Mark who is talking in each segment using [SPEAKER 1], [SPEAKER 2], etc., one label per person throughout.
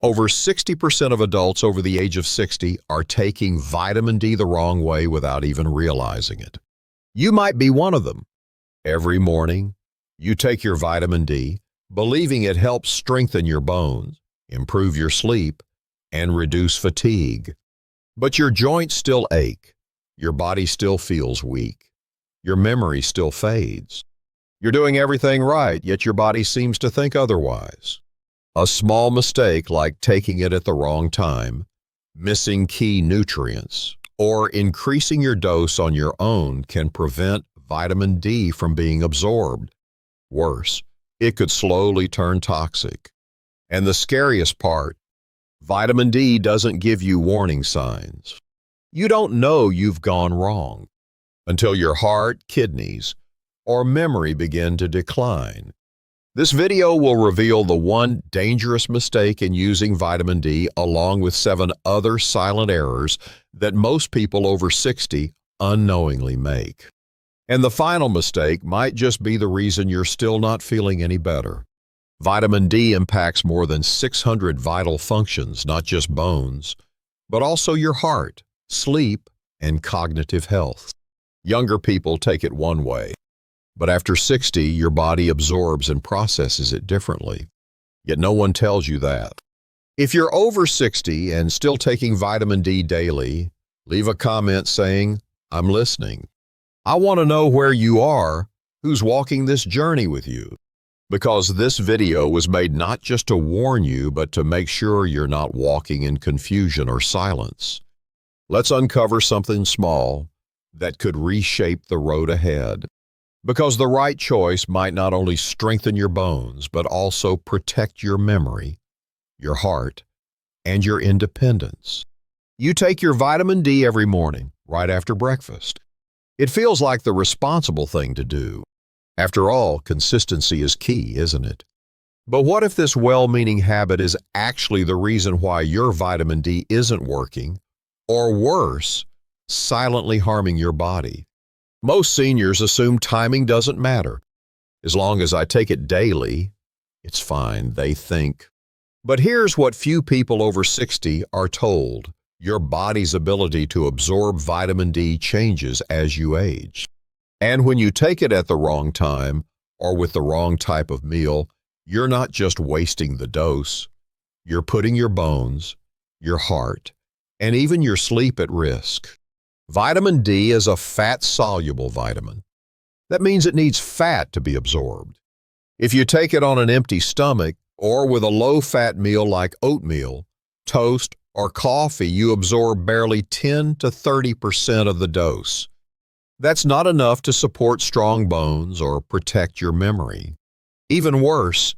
[SPEAKER 1] Over 60% of adults over the age of 60 are taking vitamin D the wrong way without even realizing it. You might be one of them. Every morning, you take your vitamin D, believing it helps strengthen your bones, improve your sleep, and reduce fatigue. But your joints still ache, your body still feels weak, your memory still fades. You're doing everything right, yet your body seems to think otherwise. A small mistake like taking it at the wrong time, missing key nutrients, or increasing your dose on your own can prevent vitamin D from being absorbed. Worse, it could slowly turn toxic. And the scariest part, vitamin D doesn't give you warning signs. You don't know you've gone wrong until your heart, kidneys, or memory begin to decline. This video will reveal the one dangerous mistake in using vitamin D along with 7 other silent errors that most people over 60 unknowingly make. And the final mistake might just be the reason you're still not feeling any better. Vitamin D impacts more than 600 vital functions, not just bones, but also your heart, sleep, and cognitive health. Younger people take it one way, but after 60, your body absorbs and processes it differently. Yet no one tells you that. If you're over 60 and still taking vitamin D daily, leave a comment saying, "I'm listening." I want to know where you are, who's walking this journey with you. Because this video was made not just to warn you, but to make sure you're not walking in confusion or silence. Let's uncover something small that could reshape the road ahead. Because the right choice might not only strengthen your bones, but also protect your memory, your heart, and your independence. You take your vitamin D every morning, right after breakfast. It feels like the responsible thing to do. After all, consistency is key, isn't it? But what if this well-meaning habit is actually the reason why your vitamin D isn't working, or worse, silently harming your body? Most seniors assume timing doesn't matter. As long as I take it daily, it's fine, they think. But here's what few people over 60 are told. Your body's ability to absorb vitamin D changes as you age. And when you take it at the wrong time or with the wrong type of meal, you're not just wasting the dose. You're putting your bones, your heart, and even your sleep at risk. Vitamin D is a fat-soluble vitamin. That means it needs fat to be absorbed. If you take it on an empty stomach or with a low-fat meal like oatmeal, toast, or coffee, you absorb barely 10 to 30% of the dose. That's not enough to support strong bones or protect your memory. Even worse,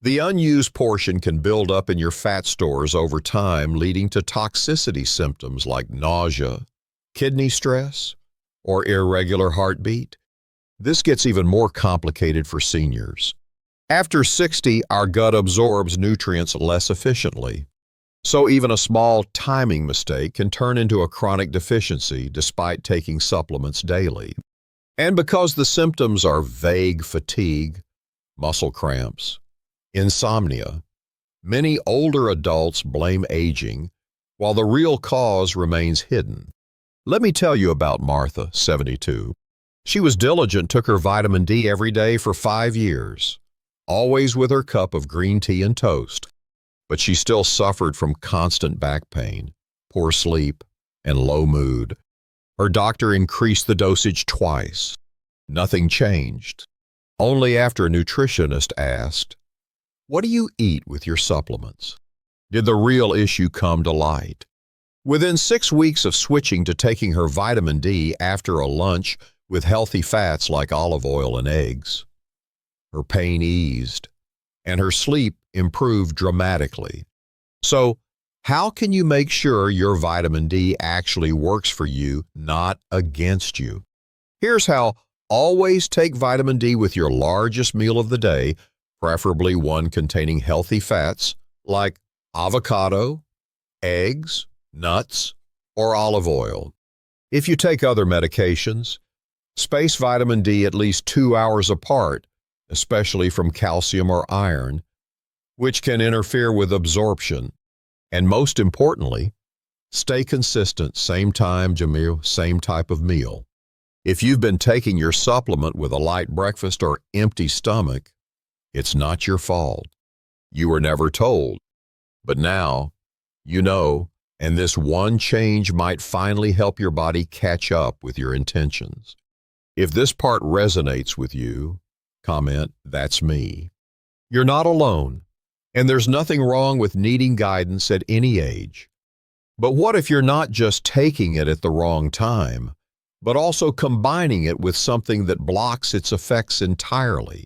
[SPEAKER 1] the unused portion can build up in your fat stores over time, leading to toxicity symptoms like nausea, kidney stress, or irregular heartbeat. This gets even more complicated for seniors. After 60, our gut absorbs nutrients less efficiently. So even a small timing mistake can turn into a chronic deficiency despite taking supplements daily. And because the symptoms are vague fatigue, muscle cramps, insomnia, many older adults blame aging, while the real cause remains hidden. Let me tell you about Martha, 72. She was diligent, took her vitamin D every day for 5 years, always with her cup of green tea and toast. But she still suffered from constant back pain, poor sleep, and low mood. Her doctor increased the dosage twice. Nothing changed. Only after a nutritionist asked, "What do you eat with your supplements?" did the real issue come to light. Within 6 weeks of switching to taking her vitamin D after a lunch with healthy fats like olive oil and eggs, her pain eased, and her sleep improved dramatically. So, how can you make sure your vitamin D actually works for you, not against you? Here's how. Always take vitamin D with your largest meal of the day, preferably one containing healthy fats like avocado, eggs, nuts, or olive oil. If you take other medications, space vitamin D at least 2 hours apart, especially from calcium or iron, which can interfere with absorption. And most importantly, stay consistent, same time to meal, same type of meal. If you've been taking your supplement with a light breakfast or empty stomach, it's not your fault. You were never told. But now, you know, and this one change might finally help your body catch up with your intentions. If this part resonates with you, comment, "That's me." You're not alone, and there's nothing wrong with needing guidance at any age. But what if you're not just taking it at the wrong time, but also combining it with something that blocks its effects entirely?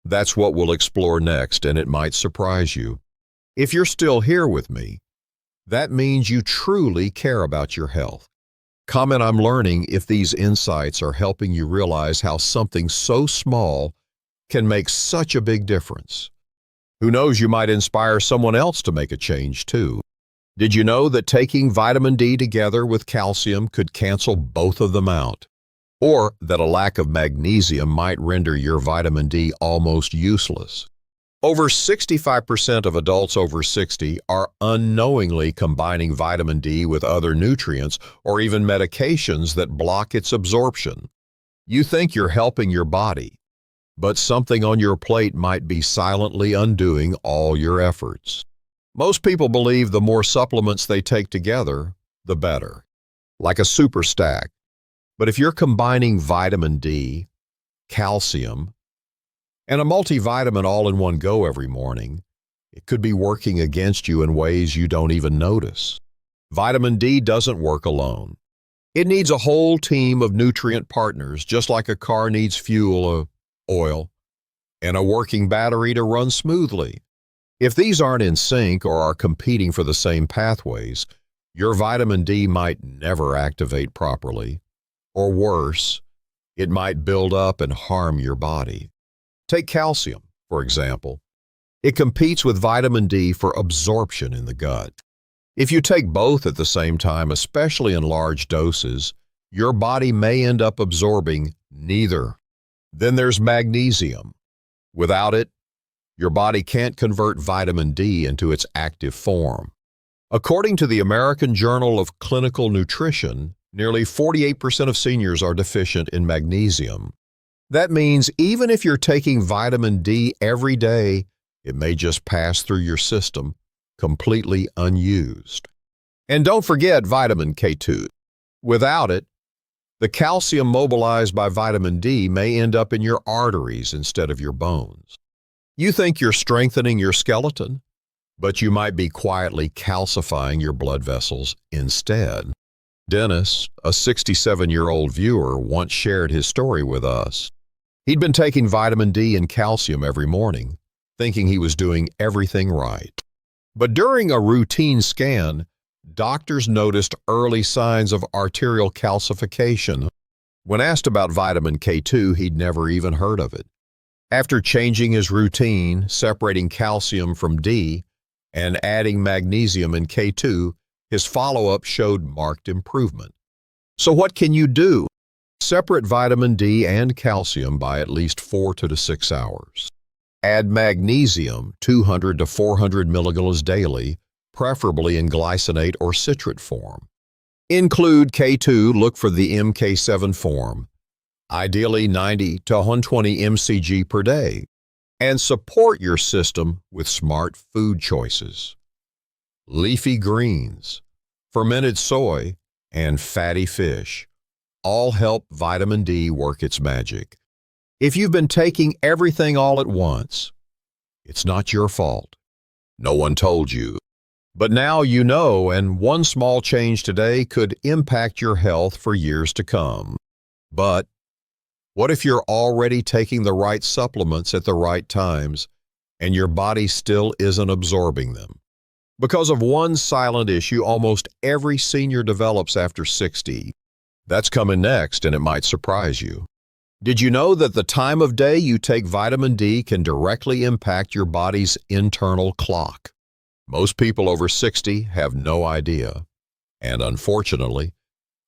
[SPEAKER 1] That's what we'll explore next, and it might surprise you. If you're still here with me, that means you truly care about your health. Comment, "I'm learning," if these insights are helping you realize how something so small can make such a big difference. Who knows, you might inspire someone else to make a change too. Did you know that taking vitamin D together with calcium could cancel both of them out? Or that a lack of magnesium might render your vitamin D almost useless? Over 65% of adults over 60 are unknowingly combining vitamin D with other nutrients or even medications that block its absorption. You think you're helping your body, but something on your plate might be silently undoing all your efforts. Most people believe the more supplements they take together, the better, like a super stack. But if you're combining vitamin D, calcium, and a multivitamin all in one go every morning, it could be working against you in ways you don't even notice. Vitamin D doesn't work alone. It needs a whole team of nutrient partners, just like a car needs fuel, oil, and a working battery to run smoothly. If these aren't in sync or are competing for the same pathways, your vitamin D might never activate properly, or worse, it might build up and harm your body. Take calcium, for example. It competes with vitamin D for absorption in the gut. If you take both at the same time, especially in large doses, your body may end up absorbing neither. Then there's magnesium. Without it, your body can't convert vitamin D into its active form. According to the American Journal of Clinical Nutrition, nearly 48% of seniors are deficient in magnesium. That means even if you're taking vitamin D every day, it may just pass through your system completely unused. And don't forget vitamin K2. Without it, the calcium mobilized by vitamin D may end up in your arteries instead of your bones. You think you're strengthening your skeleton, but you might be quietly calcifying your blood vessels instead. Dennis, a 67-year-old viewer, once shared his story with us. He'd been taking vitamin D and calcium every morning, thinking he was doing everything right. But during a routine scan, doctors noticed early signs of arterial calcification. When asked about vitamin K2, he'd never even heard of it. After changing his routine, separating calcium from D, and adding magnesium and K2, his follow-up showed marked improvement. So what can you do? Separate vitamin D and calcium by at least 4 to 6 hours. Add magnesium, 200 to 400 milligrams daily, preferably in glycinate or citrate form. Include K2, look for the MK7 form, ideally 90 to 120 mcg per day, and support your system with smart food choices. Leafy greens, fermented soy, and fatty fish all help vitamin D work its magic. If you've been taking everything all at once, it's not your fault. No one told you. But now you know, and one small change today could impact your health for years to come. But what if you're already taking the right supplements at the right times and your body still isn't absorbing them? Because of one silent issue almost every senior develops after 60. That's coming next, and it might surprise you. Did you know that the time of day you take vitamin D can directly impact your body's internal clock? Most people over 60 have no idea, and unfortunately,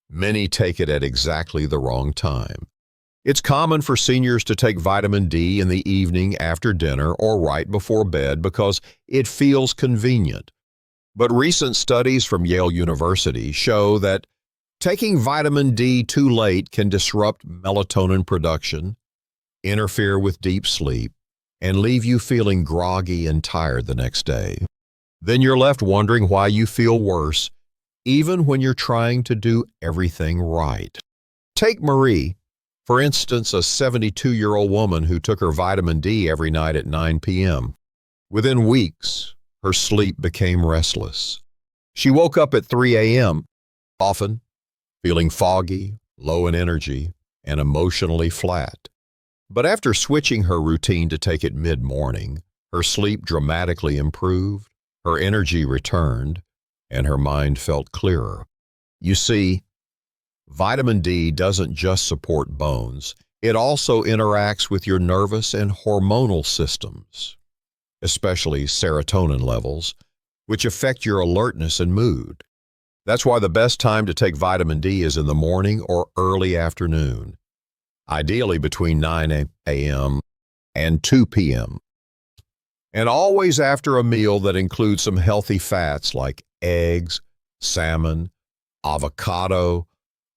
[SPEAKER 1] many take it at exactly the wrong time. It's common for seniors to take vitamin D in the evening after dinner or right before bed because it feels convenient. But recent studies from Yale University show that taking vitamin D too late can disrupt melatonin production, interfere with deep sleep, and leave you feeling groggy and tired the next day. Then you're left wondering why you feel worse, even when you're trying to do everything right. Take Marie, for instance, a 72-year-old woman who took her vitamin D every night at 9 p.m. Within weeks, her sleep became restless. She woke up at 3 a.m., often feeling foggy, low in energy, and emotionally flat. But after switching her routine to take it mid-morning, her sleep dramatically improved, her energy returned, and her mind felt clearer. You see, vitamin D doesn't just support bones, it also interacts with your nervous and hormonal systems, especially serotonin levels, which affect your alertness and mood. That's why the best time to take vitamin D is in the morning or early afternoon, ideally between 9 a.m. and 2 p.m. And always after a meal that includes some healthy fats like eggs, salmon, avocado,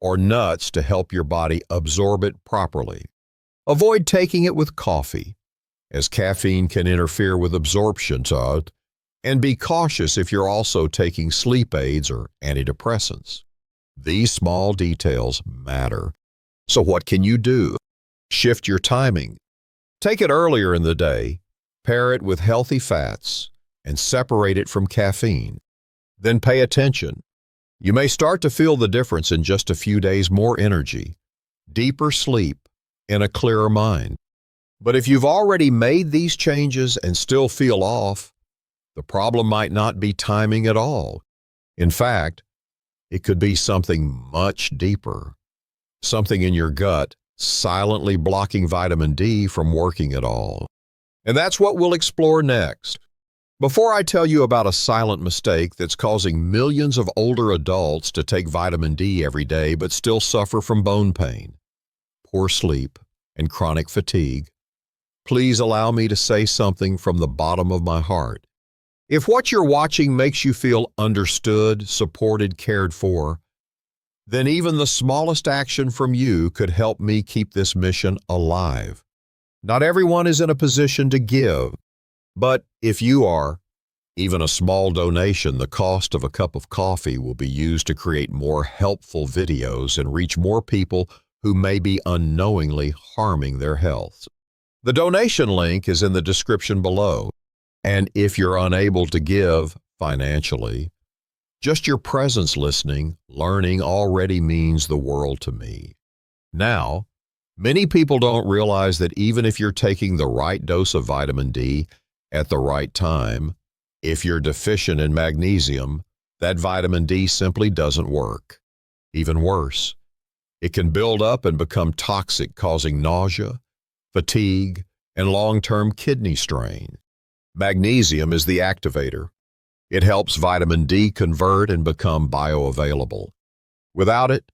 [SPEAKER 1] or nuts to help your body absorb it properly. Avoid taking it with coffee, as caffeine can interfere with absorption, and be cautious if you're also taking sleep aids or antidepressants. These small details matter. So what can you do? Shift your timing. Take it earlier in the day, pair it with healthy fats, and separate it from caffeine. Then pay attention. You may start to feel the difference in just a few days: more energy, deeper sleep, and a clearer mind. But if you've already made these changes and still feel off, the problem might not be timing at all. In fact, it could be something much deeper, something in your gut silently blocking vitamin D from working at all. And that's what we'll explore next. Before I tell you about a silent mistake that's causing millions of older adults to take vitamin D every day but still suffer from bone pain, poor sleep, and chronic fatigue, please allow me to say something from the bottom of my heart. If what you're watching makes you feel understood, supported, cared for, then even the smallest action from you could help me keep this mission alive. Not everyone is in a position to give, but if you are, even a small donation, the cost of a cup of coffee, will be used to create more helpful videos and reach more people who may be unknowingly harming their health. The donation link is in the description below, and if you're unable to give financially, just your presence listening, learning already means the world to me. Now, many people don't realize that even if you're taking the right dose of vitamin D at the right time, if you're deficient in magnesium, that vitamin D simply doesn't work. Even worse, it can build up and become toxic, causing nausea, fatigue, and long-term kidney strain. Magnesium is the activator. It helps vitamin D convert and become bioavailable. Without it,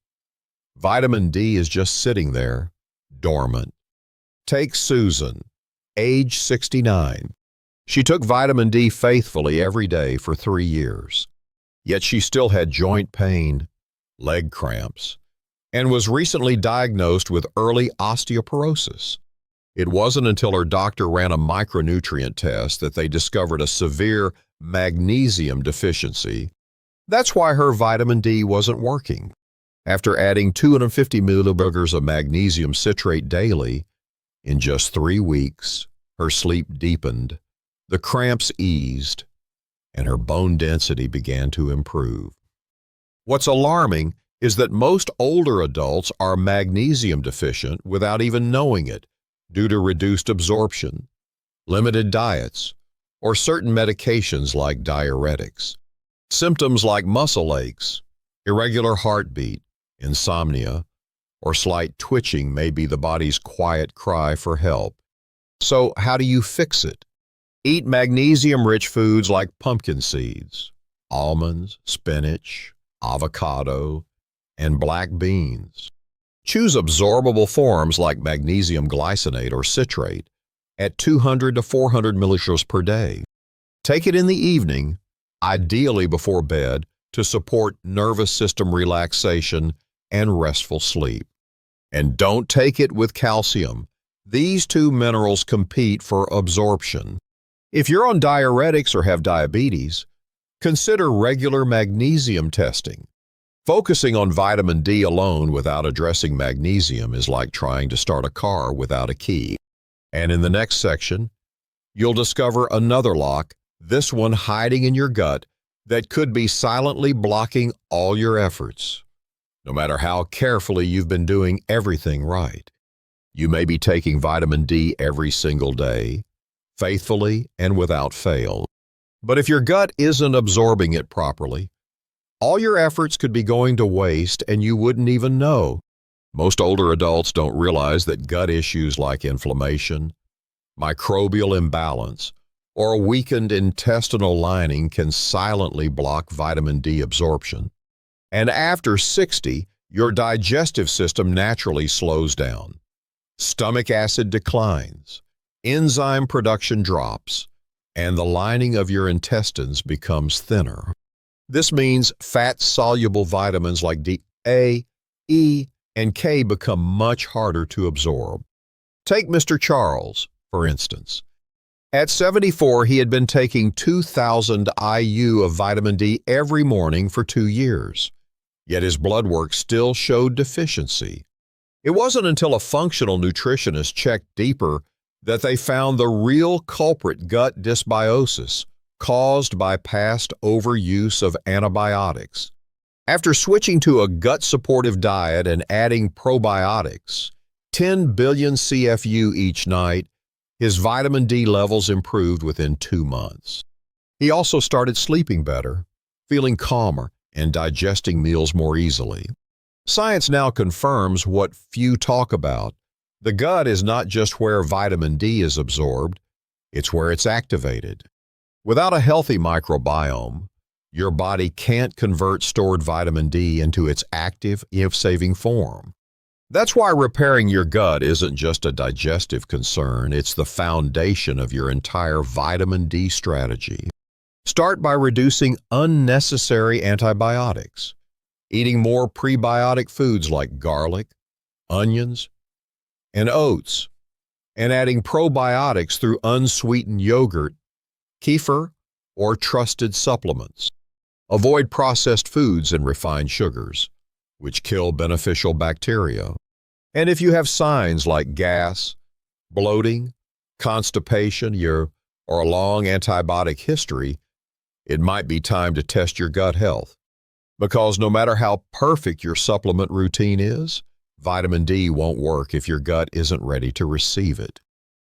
[SPEAKER 1] vitamin D is just sitting there, dormant. Take Susan, age 69. She took vitamin D faithfully every day for 3 years. Yet she still had joint pain, leg cramps, and was recently diagnosed with early osteoporosis. It wasn't until her doctor ran a micronutrient test that they discovered a severe magnesium deficiency. That's why her vitamin D wasn't working. After adding 250 milliliters of magnesium citrate daily, in just 3 weeks, her sleep deepened, the cramps eased, and her bone density began to improve. What's alarming is that most older adults are magnesium deficient without even knowing it, due to reduced absorption, limited diets, or certain medications like diuretics. Symptoms like muscle aches, irregular heartbeat, insomnia, or slight twitching may be the body's quiet cry for help. So how do you fix it? Eat magnesium-rich foods like pumpkin seeds, almonds, spinach, avocado, and black beans. Choose absorbable forms like magnesium glycinate or citrate at 200 to 400 milliliters per day. Take it in the evening, ideally before bed, to support nervous system relaxation and restful sleep. And don't take it with calcium. These two minerals compete for absorption. If you're on diuretics or have diabetes, consider regular magnesium testing. Focusing on vitamin D alone without addressing magnesium is like trying to start a car without a key. And in the next section, you'll discover another lock, this one hiding in your gut, that could be silently blocking all your efforts. No matter how carefully you've been doing everything right. You may be taking vitamin D every single day, faithfully and without fail. But if your gut isn't absorbing it properly, all your efforts could be going to waste and you wouldn't even know. Most older adults don't realize that gut issues like inflammation, microbial imbalance, or a weakened intestinal lining can silently block vitamin D absorption. And after 60, your digestive system naturally slows down. Stomach acid declines, enzyme production drops, and the lining of your intestines becomes thinner. This means fat-soluble vitamins like D, A, E, and K become much harder to absorb. Take Mr. Charles, for instance. At 74, he had been taking 2,000 IU of vitamin D every morning for 2 years. Yet his blood work still showed deficiency. It wasn't until a functional nutritionist checked deeper that they found the real culprit, gut dysbiosis, caused by past overuse of antibiotics. After switching to a gut-supportive diet and adding probiotics, 10 billion CFU each night, his vitamin D levels improved within 2 months. He also started sleeping better, feeling calmer, and digesting meals more easily. Science now confirms what few talk about. The gut is not just where vitamin D is absorbed, it's where it's activated. Without a healthy microbiome, your body can't convert stored vitamin D into its active, life-saving form. That's why repairing your gut isn't just a digestive concern, it's the foundation of your entire vitamin D strategy. Start by reducing unnecessary antibiotics, eating more prebiotic foods like garlic, onions, and oats, and adding probiotics through unsweetened yogurt, kefir, or trusted supplements. Avoid processed foods and refined sugars, which kill beneficial bacteria. And if you have signs like gas, bloating, constipation, or a long antibiotic history, it might be time to test your gut health. Because no matter how perfect your supplement routine is, vitamin D won't work if your gut isn't ready to receive it.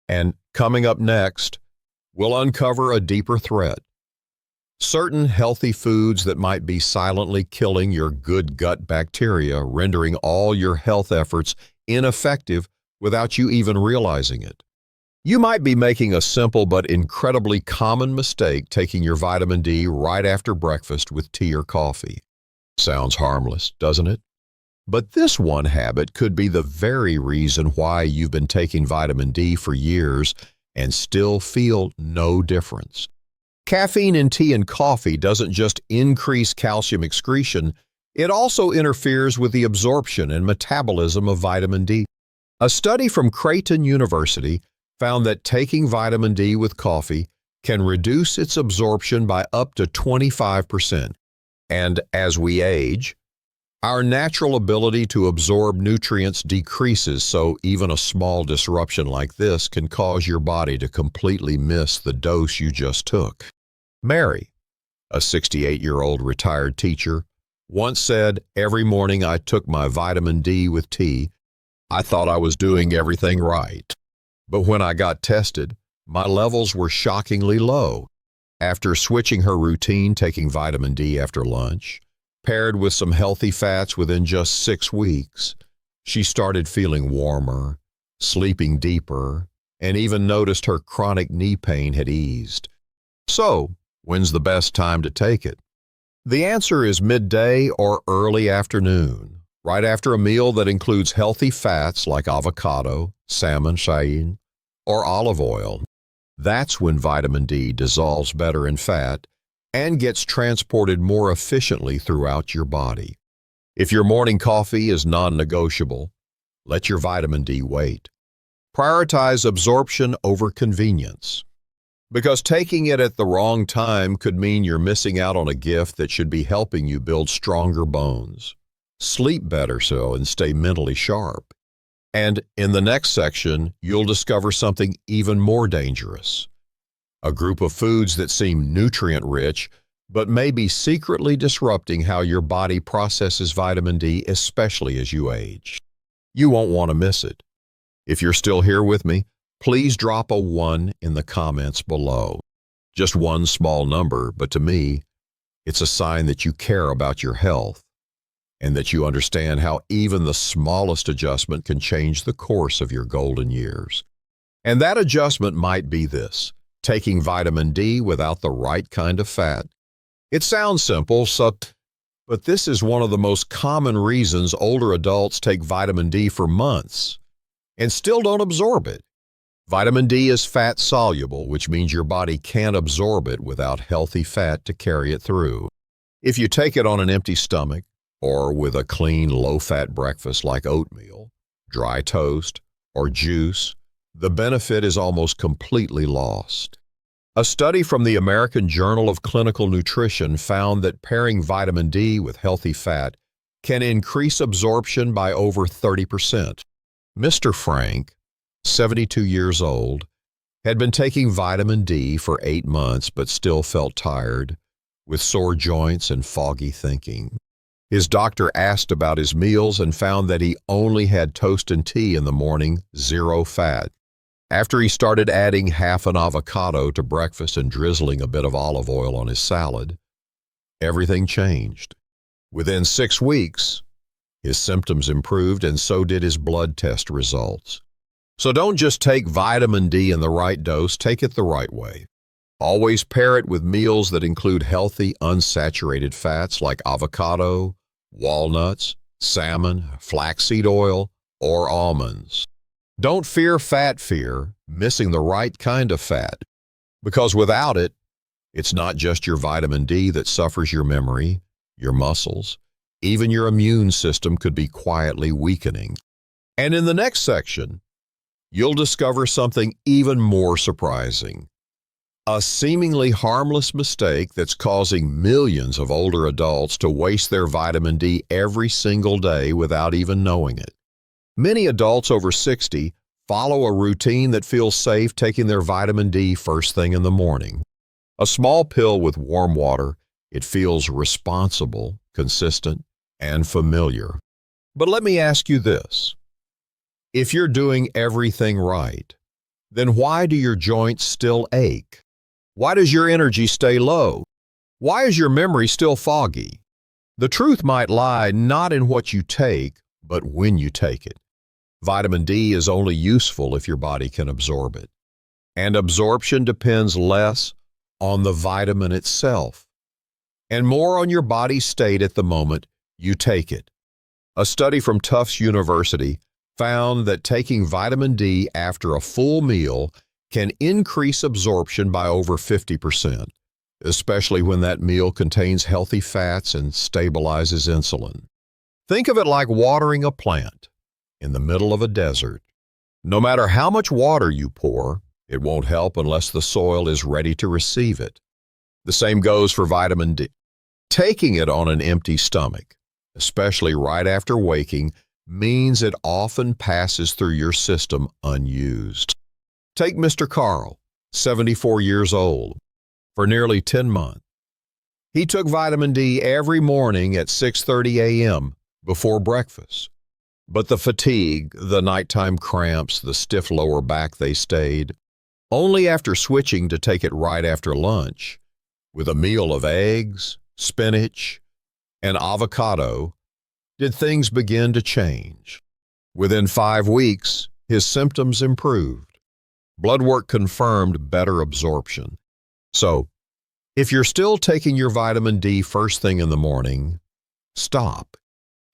[SPEAKER 1] And coming up next, we'll uncover a deeper threat. Certain healthy foods that might be silently killing your good gut bacteria, rendering all your health efforts ineffective without you even realizing it. You might be making a simple but incredibly common mistake taking your vitamin D right after breakfast with tea or coffee. Sounds harmless, doesn't it? But this one habit could be the very reason why you've been taking vitamin D for years and still feel no difference. Caffeine in tea and coffee doesn't just increase calcium excretion, it also interferes with the absorption and metabolism of vitamin D. A study from Creighton University found that taking vitamin D with coffee can reduce its absorption by up to 25%. And as we age, our natural ability to absorb nutrients decreases, so even a small disruption like this can cause your body to completely miss the dose you just took. Mary, a 68-year-old retired teacher, once said, "Every morning I took my vitamin D with tea. I thought I was doing everything right. But when I got tested, my levels were shockingly low." After switching her routine, taking vitamin D after lunch, paired with some healthy fats within just 6 weeks, she started feeling warmer, sleeping deeper, and even noticed her chronic knee pain had eased. So, when's the best time to take it? The answer is midday or early afternoon, right after a meal that includes healthy fats like avocado, salmon, cheyenne, or olive oil. That's when vitamin D dissolves better in fat and gets transported more efficiently throughout your body. If your morning coffee is non-negotiable, let your vitamin D wait. Prioritize absorption over convenience, because taking it at the wrong time could mean you're missing out on a gift that should be helping you build stronger bones, sleep better and stay mentally sharp. And in the next section, you'll discover something even more dangerous. A group of foods that seem nutrient-rich, but may be secretly disrupting how your body processes vitamin D, especially as you age. You won't want to miss it. If you're still here with me, please drop a 1 in the comments below. Just one small number, but to me, it's a sign that you care about your health and that you understand how even the smallest adjustment can change the course of your golden years. And that adjustment might be this: taking vitamin D without the right kind of fat. It sounds simple, but this is one of the most common reasons older adults take vitamin D for months and still don't absorb it. Vitamin D is fat-soluble, which means your body can't absorb it without healthy fat to carry it through. If you take it on an empty stomach, or with a clean, low-fat breakfast like oatmeal, dry toast, or juice, the benefit is almost completely lost. A study from the American Journal of Clinical Nutrition found that pairing vitamin D with healthy fat can increase absorption by over 30%. Mr. Frank, 72 years old, had been taking vitamin D for 8 months but still felt tired, with sore joints and foggy thinking. His doctor asked about his meals and found that he only had toast and tea in the morning, 0 fat. After he started adding half an avocado to breakfast and drizzling a bit of olive oil on his salad, everything changed. Within 6 weeks, his symptoms improved and so did his blood test results. So don't just take vitamin D in the right dose, take it the right way. Always pair it with meals that include healthy, unsaturated fats like avocado, walnuts, salmon, flaxseed oil, or almonds. Don't fear fat fear, missing the right kind of fat, because without it, it's not just your vitamin D that suffers. Your memory, your muscles, even your immune system could be quietly weakening. And in the next section, you'll discover something even more surprising. A seemingly harmless mistake that's causing millions of older adults to waste their vitamin D every single day without even knowing it. Many adults over 60 follow a routine that feels safe, taking their vitamin D first thing in the morning. A small pill with warm water, it feels responsible, consistent, and familiar. But let me ask you this. If you're doing everything right, then why do your joints still ache? Why does your energy stay low? Why is your memory still foggy? The truth might lie not in what you take, but when you take it. Vitamin D is only useful if your body can absorb it. And absorption depends less on the vitamin itself and more on your body's state at the moment you take it. A study from Tufts University found that taking vitamin D after a full meal can increase absorption by over 50%, especially when that meal contains healthy fats and stabilizes insulin. Think of it like watering a plant in the middle of a desert. No matter how much water you pour, it won't help unless the soil is ready to receive it. The same goes for vitamin D. Taking it on an empty stomach, especially right after waking, means it often passes through your system unused. Take Mr. Carl, 74 years old. For nearly 10 months, he took vitamin D every morning at 6:30 a.m. before breakfast. But the fatigue, the nighttime cramps, the stiff lower back, they stayed. Only after switching to take it right after lunch, with a meal of eggs, spinach, and avocado, did things begin to change. Within 5 weeks, his symptoms improved. Blood work confirmed better absorption. So, if you're still taking your vitamin D first thing in the morning, stop.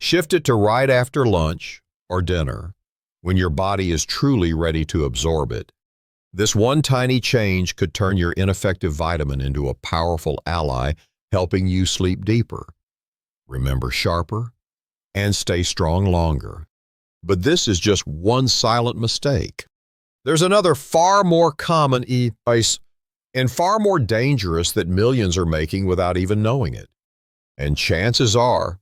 [SPEAKER 1] Shift it to right after lunch or dinner, when your body is truly ready to absorb it. This one tiny change could turn your ineffective vitamin into a powerful ally, helping you sleep deeper, remember sharper, and stay strong longer. But this is just one silent mistake. There's another far more common choice and far more dangerous that millions are making without even knowing it. And chances are,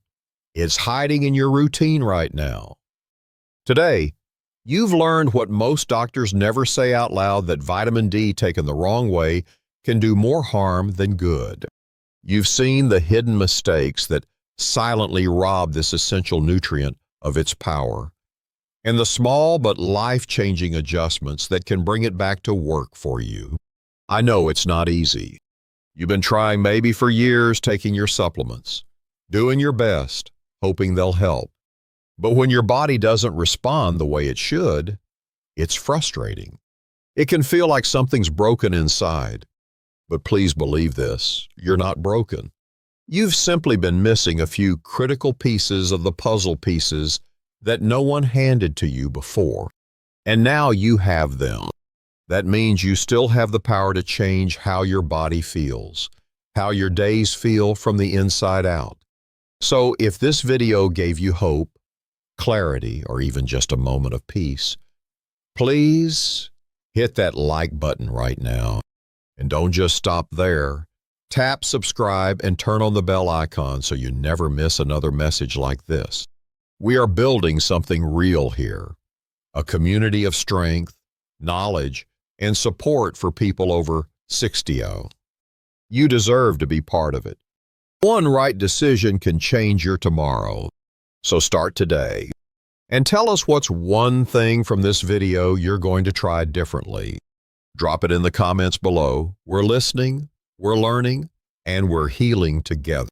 [SPEAKER 1] it's hiding in your routine right now. Today, you've learned what most doctors never say out loud, that vitamin D taken the wrong way can do more harm than good. You've seen the hidden mistakes that silently rob this essential nutrient of its power, and the small but life-changing adjustments that can bring it back to work for you. I know it's not easy. You've been trying maybe for years, taking your supplements, doing your best, hoping they'll help. But when your body doesn't respond the way it should, it's frustrating. It can feel like something's broken inside. But please believe this, you're not broken. You've simply been missing a few critical pieces of the puzzle pieces that no one handed to you before. And now you have them. That means you still have the power to change how your body feels, how your days feel from the inside out. So if this video gave you hope, clarity, or even just a moment of peace, please hit that like button right now. And don't just stop there. Tap subscribe and turn on the bell icon so you never miss another message like this. We are building something real here, a community of strength, knowledge, and support for people over 60. You deserve to be part of it. One right decision can change your tomorrow. So start today. And tell us what's one thing from this video you're going to try differently. Drop it in the comments below. We're listening, we're learning, and we're healing together.